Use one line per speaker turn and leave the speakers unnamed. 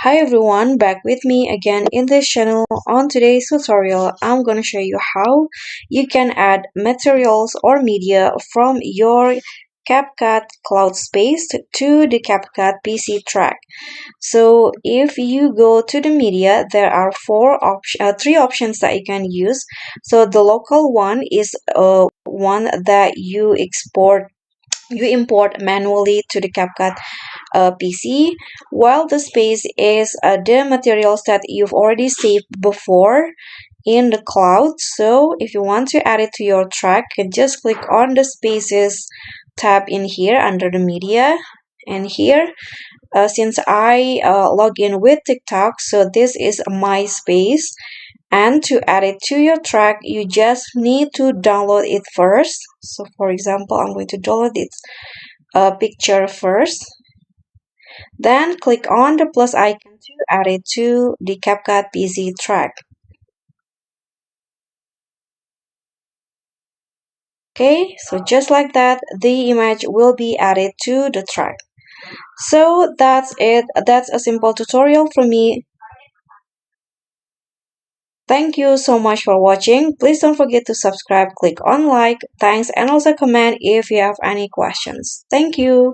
Hi everyone, back with me again in this channel. On today's tutorial, I'm going to show you how you can add materials or media from your CapCut cloud space to the CapCut PC track. So if you go to the media, there are three options that you can use. So the local one is one that you import manually to the CapCut PC, while the space is the materials that you've already saved before in the cloud. So if you want to add it to your track, you can just click on the spaces tab in here under the media. And here, since I log in with TikTok, so this is my space. And to add it to your track, you just need to download it first. So for example, I'm going to download its picture first. Then click on the plus icon to add it to the CapCut PC track. Okay, so just like that, the image will be added to the track. So that's it. That's a simple tutorial from me. Thank you so much for watching. Please don't forget to subscribe, click on like, thanks, and also comment if you have any questions. Thank you.